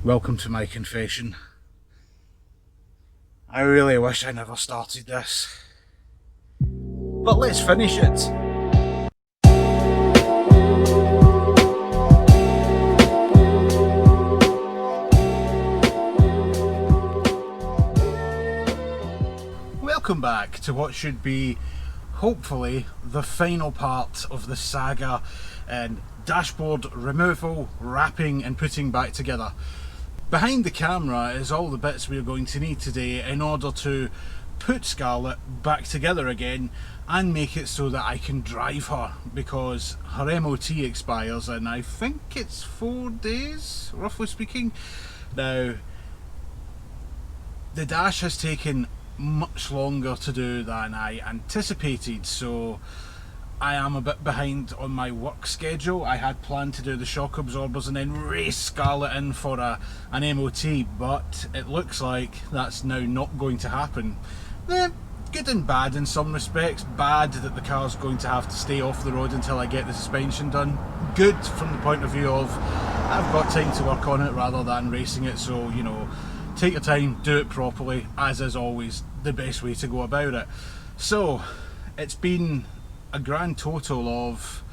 Welcome to my confession. I really wish I never started this. But let's finish it. Welcome back to what should be, hopefully, the final part of the saga and dashboard removal, wrapping and putting back together. Behind the camera is all the bits we're going to need today in order to put Scarlett back together again and make it so that I can drive her, because her MOT expires in, I think it's 4 days, roughly speaking. Now, the dash has taken much longer to do than I anticipated, so I am a bit behind on my work schedule. I had planned to do the shock absorbers and then race Scarlett in for an MOT, but it looks like that's now not going to happen. Good and bad in some respects. Bad that the car's going to have to stay off the road until I get the suspension done. Good from the point of view of I've got time to work on it rather than racing it, so you know, take your time, do it properly, as is always the best way to go about it. So it's been a grand total of,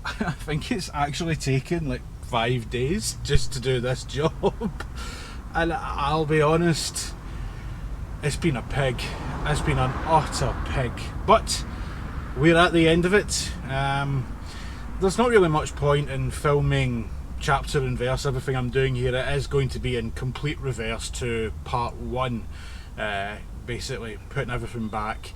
I think it's actually taken like 5 days just to do this job. And I'll be honest, it's been a pig. It's been an utter pig. But we're at the end of it. There's not really much point in filming chapter and verse. Everything I'm doing here, it is going to be in complete reverse to part 1. Basically putting everything back.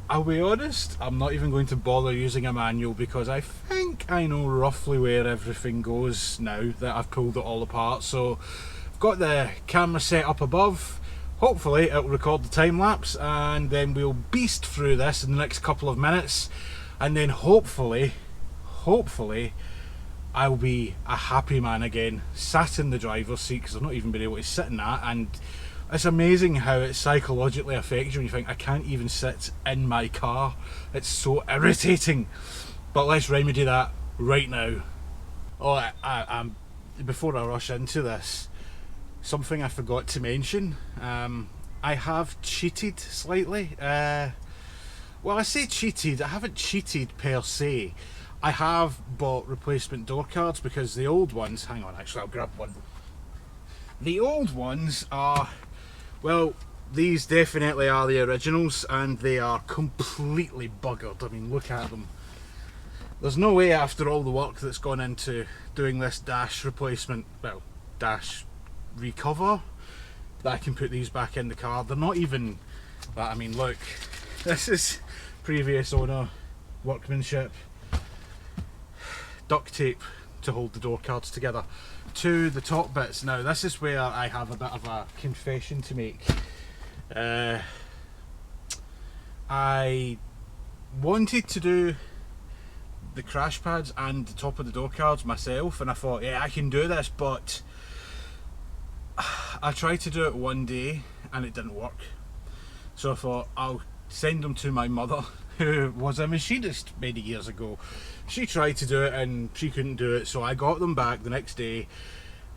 I'll be honest, I'm not even going to bother using a manual because I think I know roughly where everything goes now that I've pulled it all apart. So I've got the camera set up above. Hopefully it'll record the time lapse and then we'll beast through this in the next couple of minutes, and then hopefully I'll be a happy man again, sat in the driver's seat, because I've not even been able to sit in that. And it's amazing how it psychologically affects you when you think, I can't even sit in my car. It's so irritating. But let's remedy that right now. Oh, before I rush into this, something I forgot to mention. I have cheated slightly. Well, I say cheated, I haven't cheated per se. I have bought replacement door cards because the old ones, hang on, actually I'll grab one. The old ones are, well, these definitely are the originals and they are completely buggered. I mean, look at them. There's no way after all the work that's gone into doing this dash replacement, well, dash recover, that I can put these back in the car. They're not even that. I mean, look, this is previous owner workmanship. Duct tape to hold the door cards together to the top bits. Now this is where I have a bit of a confession to make. I wanted to do the crash pads and the top of the door cards myself, and I thought, yeah, I can do this, but I tried to do it one day and it didn't work. So I thought I'll send them to my mother, who was a machinist many years ago. She tried to do it and she couldn't do it, so I got them back the next day.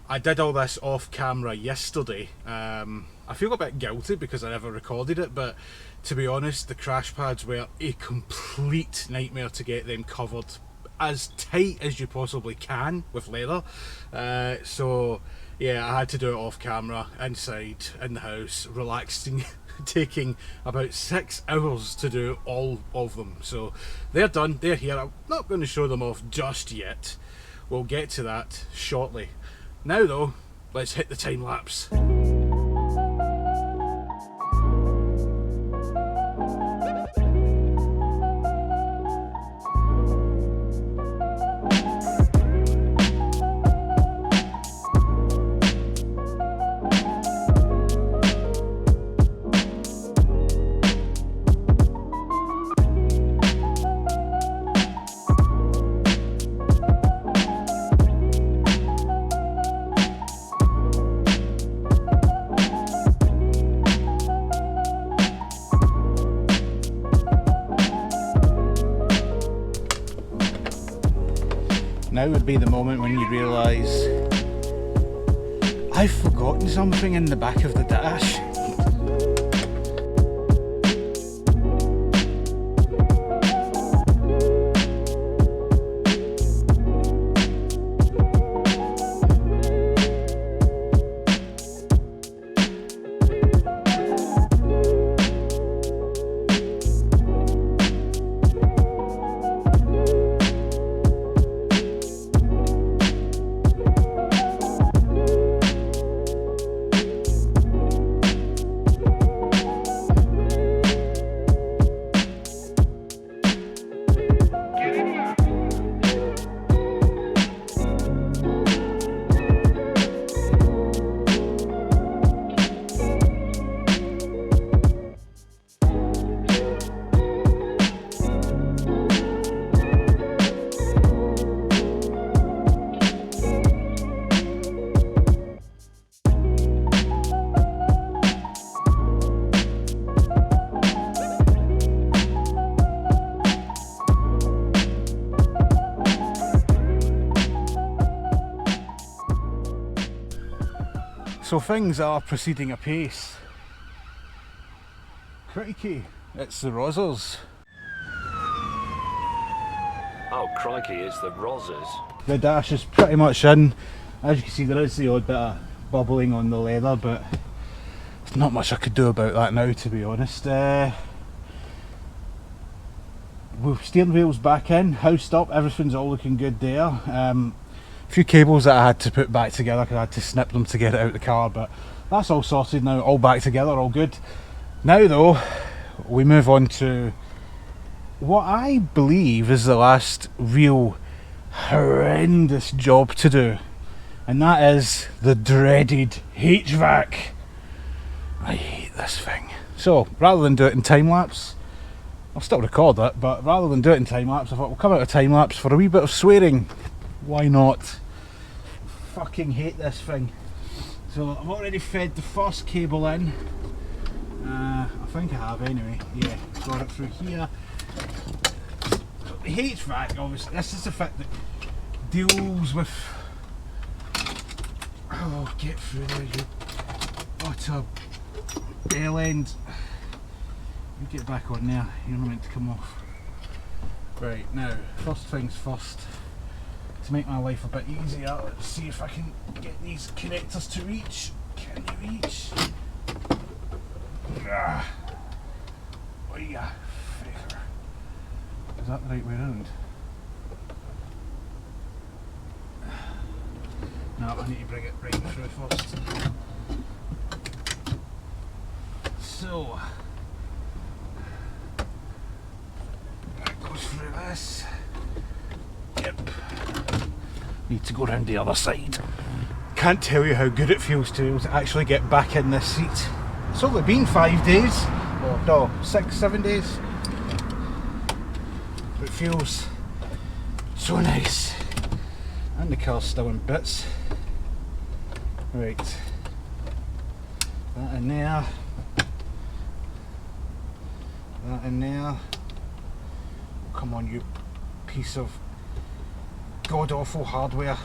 I did all this off camera yesterday. I feel a bit guilty because I never recorded it, but to be honest, the crash pads were a complete nightmare to get them covered as tight as you possibly can with leather. So yeah, I had to do it off camera, inside, in the house, relaxing, taking about 6 hours to do all of them. So they're done, they're here. I'm not going to show them off just yet. We'll get to that shortly. Now though, let's hit the time lapse. Now would be the moment when you realise I've forgotten something in the back of the dash. So things are proceeding apace. Crikey, it's the Rozzers. Oh crikey, it's the Rozzers. The dash is pretty much in. As you can see, there is the odd bit of bubbling on the leather, but there's not much I could do about that now, to be honest. With steering wheels back in, housed up, everything's all looking good there. A few cables that I had to put back together because I had to snip them to get it out of the car, but that's all sorted now, all back together, all good. Now though, we move on to what I believe is the last real horrendous job to do, and that is the dreaded HVAC. I hate this thing. So rather than do it in time lapse, I'll still record it, but rather than do it in time lapse, I thought we'll come out of time lapse for a wee bit of swearing. Why not? Fucking hate this thing. So I've already fed the first cable in. I think I have anyway. Yeah, got it through here. The HVAC, obviously, this is the bit that deals with. Oh, get through there, you utter bell end. You get back on there. You're not meant to come off. Right, now, first things first. To make my life a bit easier, let's see if I can get these connectors to reach. Can you reach? Oh yeah, faker. Is that the right way around? No, I need to bring it right through first. So that goes through this. Yep. Need to go around the other side. Can't tell you how good it feels to be able to actually get back in this seat. It's only been 5 days, or no, 6-7 days. But it feels so nice. And the car's still in bits. Right. That in there. That in there. Come on, you piece of god awful hardware.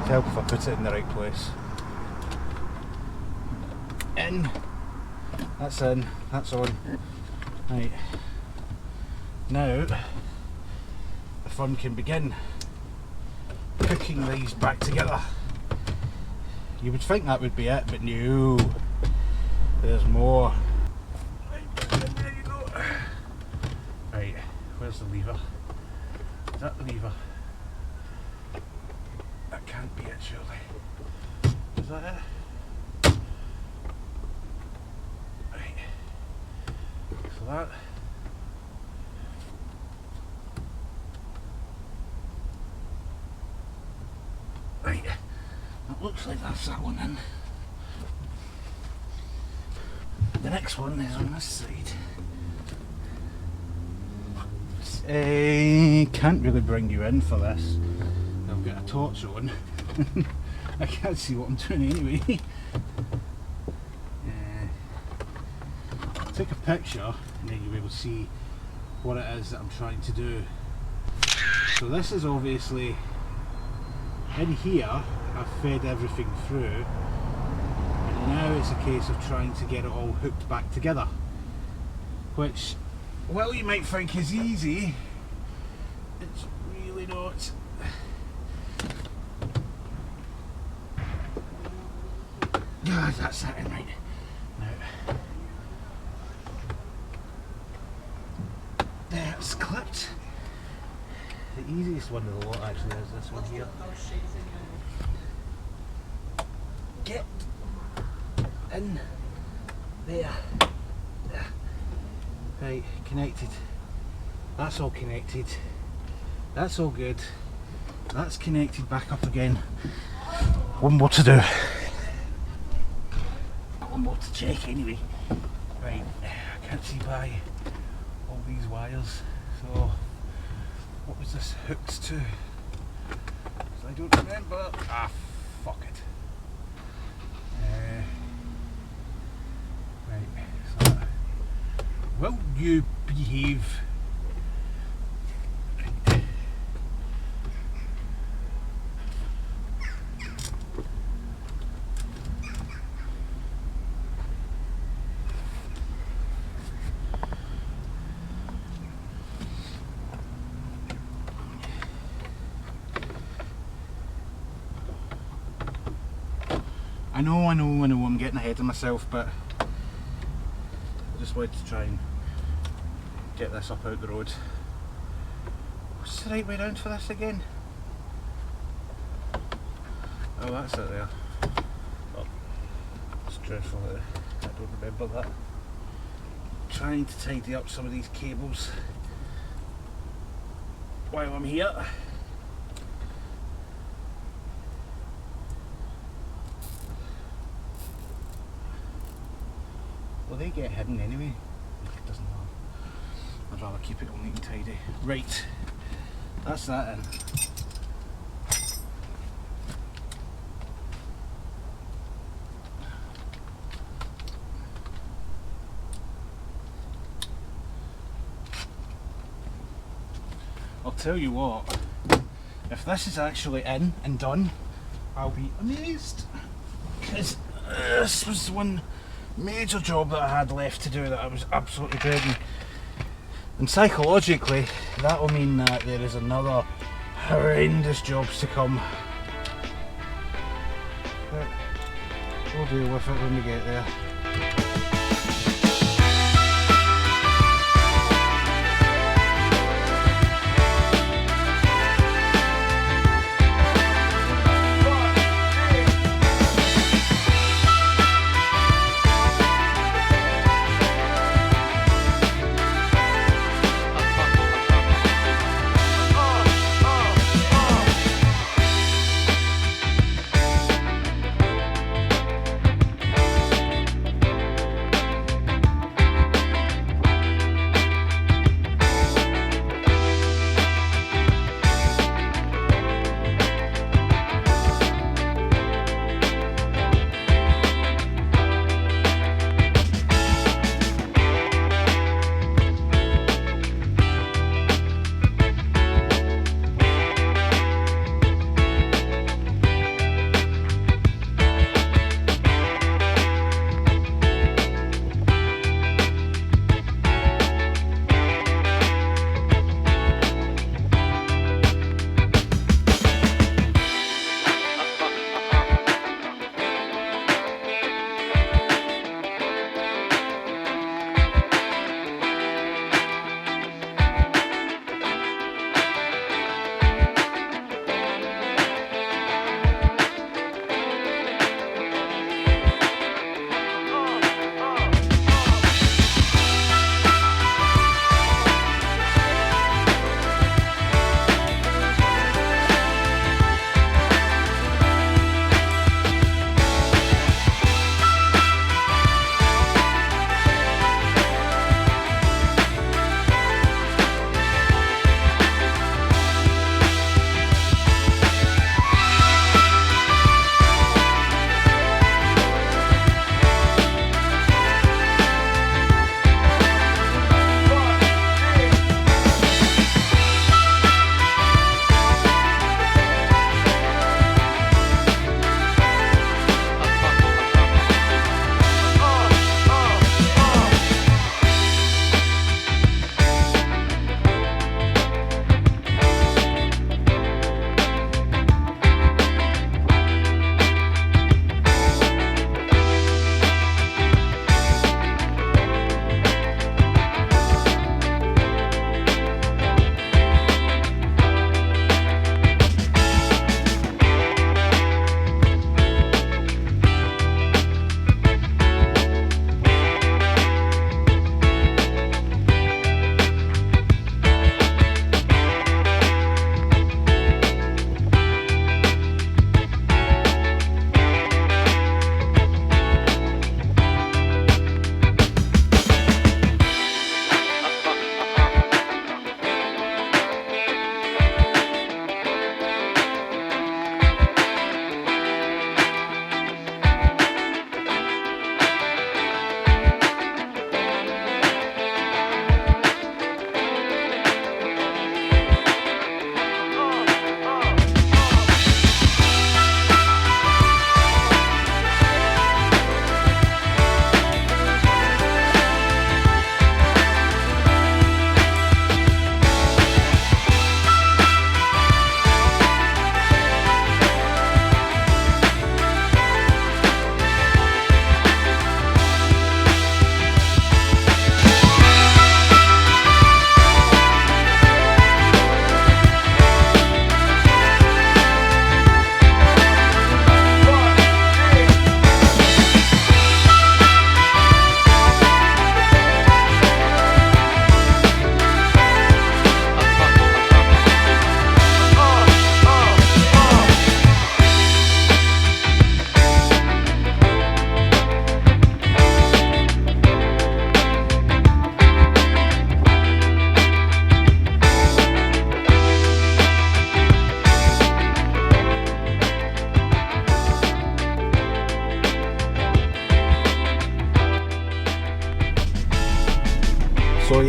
To help if I put it in the right place. In. That's in. That's on. Right. Now the fun can begin. Hooking these back together. You would think that would be it, but no. There's more. There you go. Right, where's the lever? Is that the lever? That can't be it, surely. Is that it? Right. So that. Right. That looks like that's that one in. The next one is on this side. Can't really bring you in for this. I've got a torch on. I can't see what I'm doing anyway. Take a picture and then you'll be able to see what it is that I'm trying to do. So this is obviously in here. I've fed everything through, and now it's a case of trying to get it all hooked back together, which, well, you might think is easy, it's really not. Ah, that's that in right now. That's clipped. The easiest one of the lot actually is this one here. Get in there. There. Right, connected. That's all connected. That's all good. That's connected back up again. One more to do. One more to check anyway. Right, I can't see by all these wires. So, what was this hooked to? 'Cause I don't remember. Ah, fuck it. Right, so will you behave? I know, I'm getting ahead of myself, but I just wanted to try and get this up out the road. What's the right way round for this again? Oh, that's it there. Oh, it's dreadful. I don't remember that. Trying to tidy up some of these cables while I'm here. Well, they get hidden anyway. It doesn't matter. I'd rather keep it all neat and tidy. Right, that's that in. I'll tell you what, if this is actually in and done, I'll be amazed. Because this was one major job that I had left to do that I was absolutely dreading, and psychologically that will mean that there is another horrendous jobs to come, but we'll deal with it when we get there.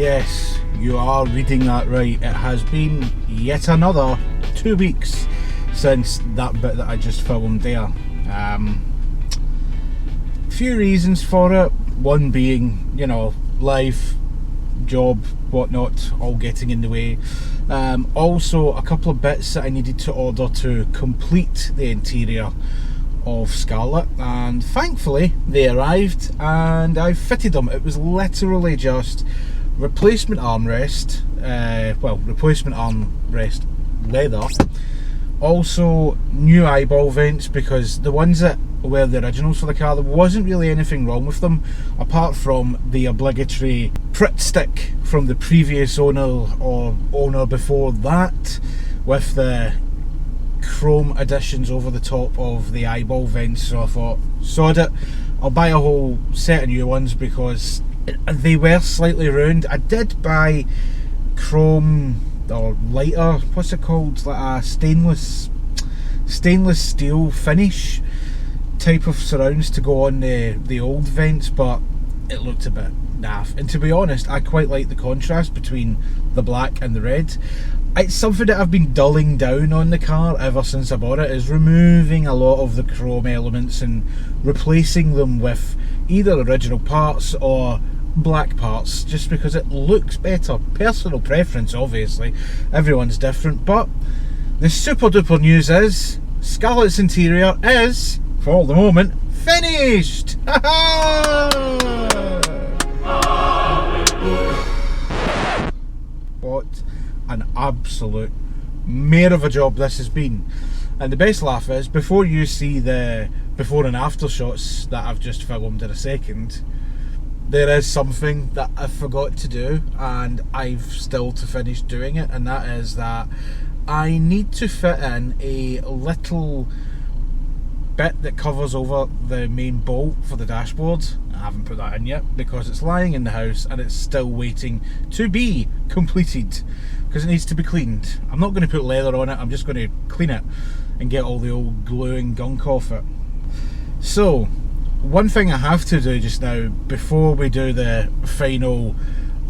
Yes, you are reading that right. It has been yet another 2 weeks since that bit that I just filmed there. Few reasons for it. One being, you know, life, job, whatnot, all getting in the way. Also, a couple of bits that I needed to order to complete the interior of Scarlet, and thankfully they arrived and I fitted them. It was literally just replacement armrest, replacement armrest leather, also new eyeball vents, because the ones that were the originals for the car, there wasn't really anything wrong with them apart from the obligatory Pritt stick from the previous owner or owner before that, with the chrome additions over the top of the eyeball vents. So I thought, sod it, I'll buy a whole set of new ones because they were slightly ruined. I did buy chrome or lighter, what's it called, like a stainless steel finish type of surrounds to go on the old vents, but it looked a bit naff. And to be honest, I quite like the contrast between the black and the red. It's something that I've been dulling down on the car ever since I bought it, is removing a lot of the chrome elements and replacing them with either original parts or black parts, just because it looks better. Personal preference, obviously, everyone's different, but the super duper news is Scarlet's interior is, for the moment, finished! What an absolute mare of a job this has been. And the best laugh is, before you see the before and after shots that I've just filmed in a second, there is something that I forgot to do and I've still to finish doing it, and that is that I need to fit in a little bit that covers over the main bolt for the dashboard. I haven't put that in yet because it's lying in the house and it's still waiting to be completed because it needs to be cleaned. I'm not going to put leather on it, I'm just going to clean it and get all the old glue and gunk off it. So one thing I have to do just now before we do the final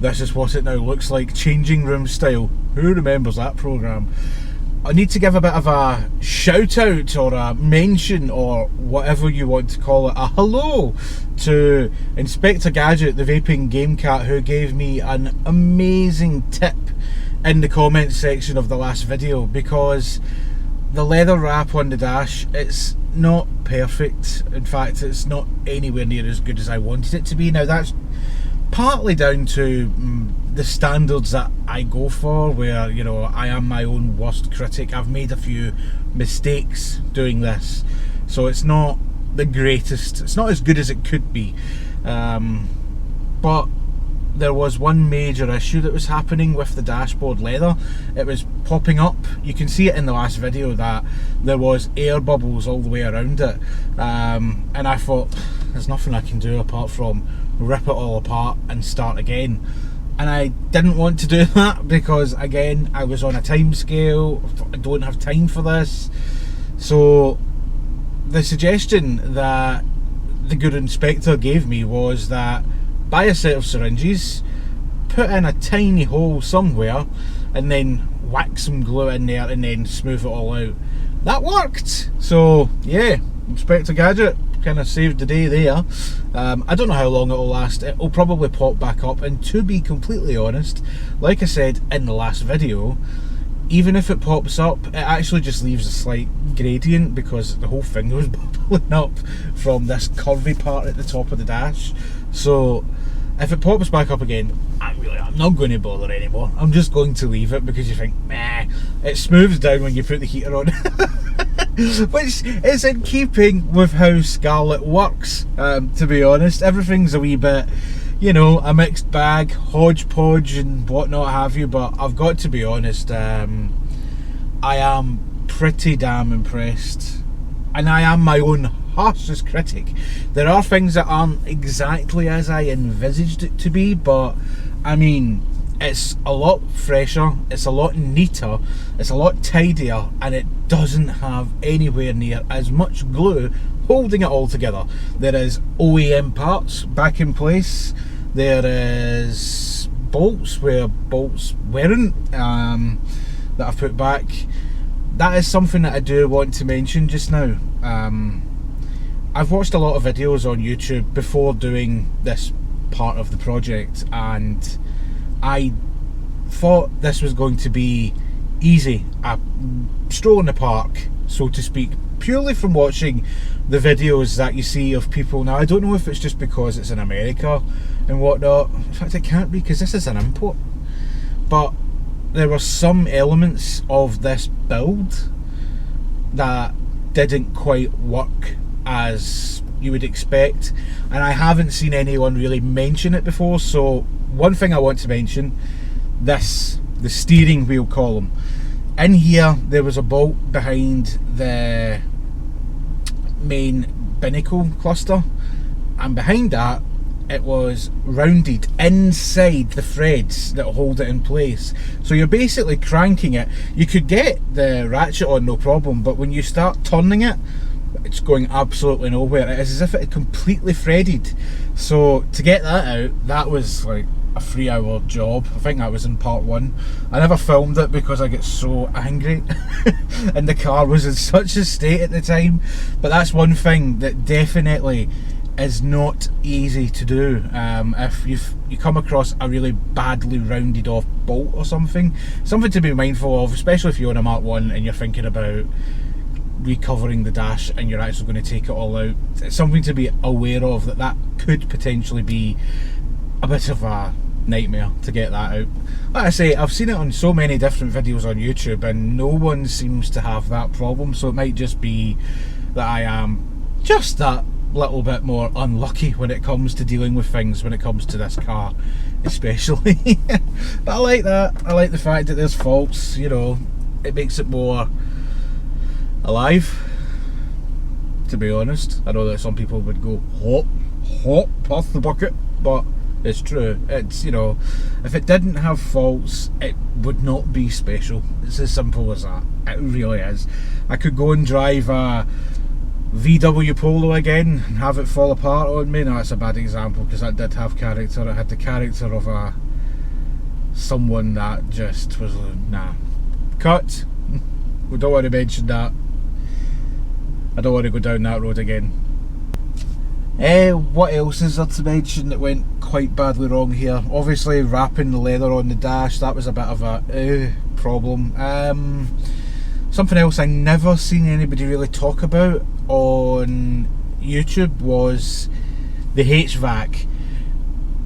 "this is what it now looks like" changing room style, who remembers that programme, I need to give a bit of a shout out or a mention or whatever you want to call it, a hello to Inspector Gadget, the vaping game cat, who gave me an amazing tip in the comments section of the last video, because the leather wrap on the dash, it's not perfect. In fact, it's not anywhere near as good as I wanted it to be. Now that's partly down to the standards that I go for, where, you know, I am my own worst critic. I've made a few mistakes doing this, so it's not the greatest, it's not as good as it could be, but there was one major issue that was happening with the dashboard leather. It was popping up. You can see it in the last video that there was air bubbles all the way around it, and I thought, there's nothing I can do apart from rip it all apart and start again. And I didn't want to do that because, again, I was on a time scale. I don't have time for this. So the suggestion that the good inspector gave me was that buy a set of syringes, put in a tiny hole somewhere, and then whack some glue in there and then smooth it all out. That worked. So yeah, Inspector Gadget kind of saved the day there. I don't know how long it'll last. It'll probably pop back up, and to be completely honest, like I said in the last video, even if it pops up, it actually just leaves a slight gradient because the whole thing was bubbling up from this curvy part at the top of the dash. So if it pops back up again, I'm not going to bother anymore. I'm just going to leave it, because you think, meh, it smooths down when you put the heater on. Which is in keeping with how Scarlet works, to be honest. Everything's a wee bit, you know, a mixed bag, hodgepodge and whatnot have you, but I've got to be honest, I am pretty damn impressed, and I am my own harshest critic. There are things that aren't exactly as I envisaged it to be, but I mean, it's a lot fresher, it's a lot neater, it's a lot tidier, and it doesn't have anywhere near as much glue holding it all together. There is OEM parts back in place, there is bolts where bolts weren't, that I've put back. That is something that I do want to mention just now. I've watched a lot of videos on YouTube before doing this part of the project, and I thought this was going to be easy, a stroll in the park, so to speak, purely from watching the videos that you see of people. Now, I don't know if it's just because it's in America and whatnot. In fact, it can't be, because this is an import. But there were some elements of this build that didn't quite work as you would expect, and I haven't seen anyone really mention it before. So one thing I want to mention, the steering wheel column. In here there was a bolt behind the main binnacle cluster, and behind that it was rounded inside the threads that hold it in place. So you're basically cranking it. You could get the ratchet on no problem, but when you start turning it, it's going absolutely nowhere. It is as if it had completely threaded. So to get that out, that was like a 3-hour job. I think that was in part 1. I never filmed it because I get so angry and the car was in such a state at the time. But that's one thing that definitely is not easy to do. If you come across a really badly rounded off bolt or something to be mindful of, especially if you own a Mark 1 and you're thinking about recovering the dash and you're actually going to take it all out. It's something to be aware of, that could potentially be a bit of a nightmare to get that out. Like I say, I've seen it on so many different videos on YouTube and no one seems to have that problem, so it might just be that I am just that little bit more unlucky when it comes to dealing with things, when it comes to this car especially. But I like that. I like the fact that there's faults, you know, it makes it more alive, to be honest. I know that some people would go hot past the bucket, but it's true. It's, you know, if it didn't have faults, it would not be special. It's as simple as that. It really is. I could go and drive a VW Polo again and have it fall apart on me. No, that's a bad example, because that did have character. It had the character of someone that just was nah. Cut. We don't want to mention that. I don't want to go down that road again. What else is there to mention that went quite badly wrong here? Obviously wrapping the leather on the dash, that was a bit of a problem. Something else I never seen anybody really talk about on YouTube was the HVAC.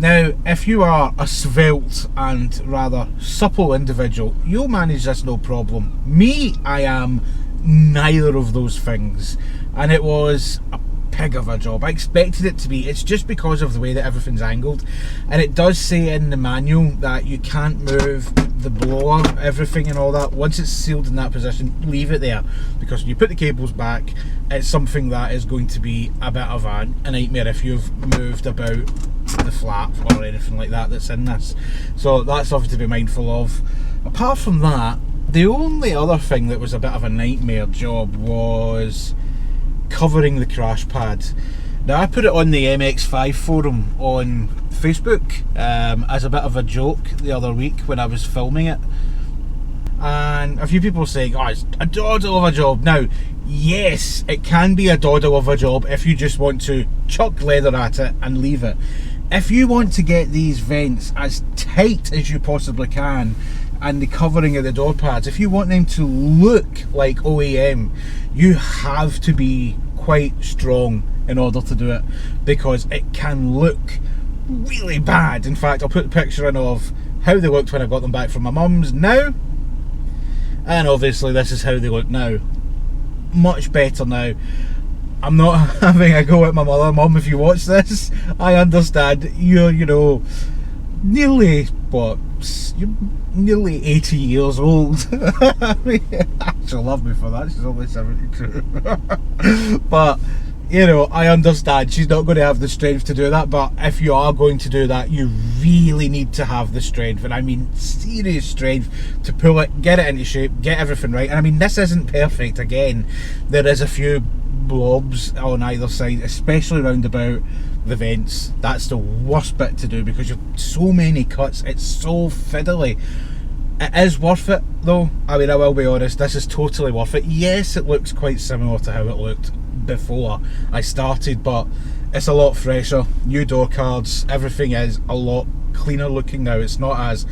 Now, if you are a svelte and rather supple individual, you'll manage this no problem. Me, I am neither of those things, and it was a pig of a job. I expected it to be. It's just because of the way that everything's angled, and it does say in the manual that you can't move the blower, everything and all that. Once it's sealed in that position, leave it there, because when you put the cables back, it's something that is going to be a bit of a nightmare if you've moved about the flap or anything like that that's in this. So that's something to be mindful of. Apart from that, the only other thing that was a bit of a nightmare job was covering the crash pad. Now, I put it on the MX-5 forum on Facebook as a bit of a joke the other week when I was filming it, and a few people were saying, oh, it's a doddle of a job. Now, yes, it can be a doddle of a job if you just want to chuck leather at it and leave it. If you want to get these vents as tight as you possibly can, and the covering of the door pads, if you want them to look like OEM, you have to be quite strong in order to do it, because it can look really bad. In fact, I'll put a picture in of how they looked when I got them back from my mum's now, and obviously this is how they look now. Much better now. I'm not having a go at my mother. Mum, if you watch this, I understand you're, you know, nearly 80 years old. She'll love me for that. She's only 72. But, you know, I understand she's not going to have the strength to do that, but if you are going to do that, you really need to have the strength, and I mean serious strength, to pull it, get it into shape, get everything right. And I mean, this isn't perfect. Again, there is a few blobs on either side, especially round about the vents. That's the worst bit to do because you've so many cuts. It's so fiddly. It is worth it though. I mean, I will be honest, this is totally worth it. Yes, it looks quite similar to how it looked before I started, but it's a lot fresher. New door cards, everything is a lot cleaner looking now. It's not as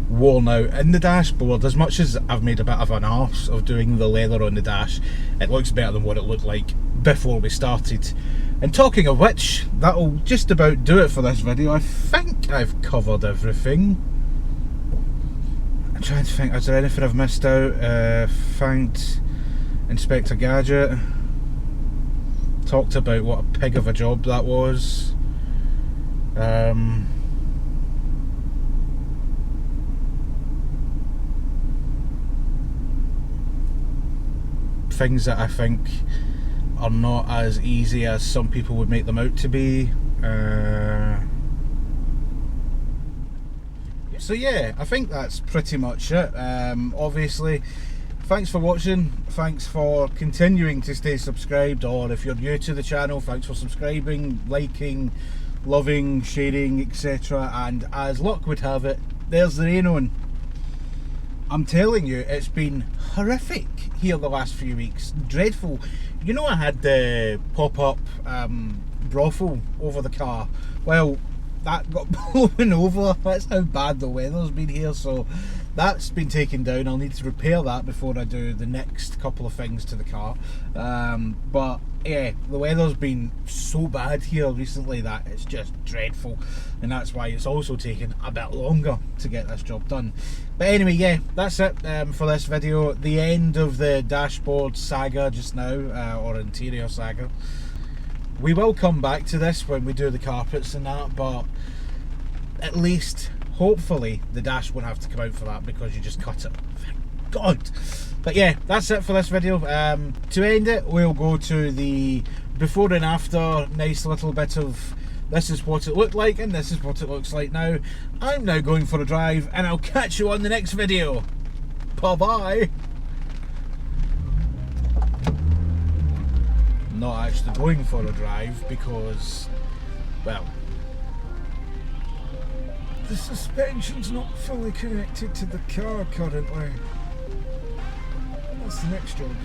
worn out in the dashboard. As much as I've made a bit of an arse of doing the leather on the dash, it looks better than what it looked like before we started. And talking of which, that'll just about do it for this video. I think I've covered everything. I'm trying to think, is there anything I've missed out? Thanked Inspector Gadget. Talked about what a pig of a job that was. Things that I think are not as easy as some people would make them out to be. So yeah, I think that's pretty much it. Obviously, thanks for watching, thanks for continuing to stay subscribed, or if you're new to the channel, thanks for subscribing, liking, loving, sharing, etc. And as luck would have it, there's the rain on. I'm telling you, it's been horrific here the last few weeks. Dreadful. You know, I had the pop-up brothel over the car. Well, that got blown over. That's how bad the weather's been here, so that's been taken down. I'll need to repair that before I do the next couple of things to the car. But yeah, the weather's been so bad here recently that it's just dreadful, and that's why it's also taken a bit longer to get this job done. But anyway, yeah, that's it for this video. The end of the dashboard saga just now, or interior saga. We will come back to this when we do the carpets and that, but at least, hopefully, the dash won't have to come out for that because you just cut it. Thank God. But yeah, that's it for this video. To end it, we'll go to the before and after, nice little bit of this is what it looked like and this is what it looks like now. I'm now going for a drive and I'll catch you on the next video. Bye-bye. Not actually going for a drive because, well, the suspension's not fully connected to the car currently. That's the next job.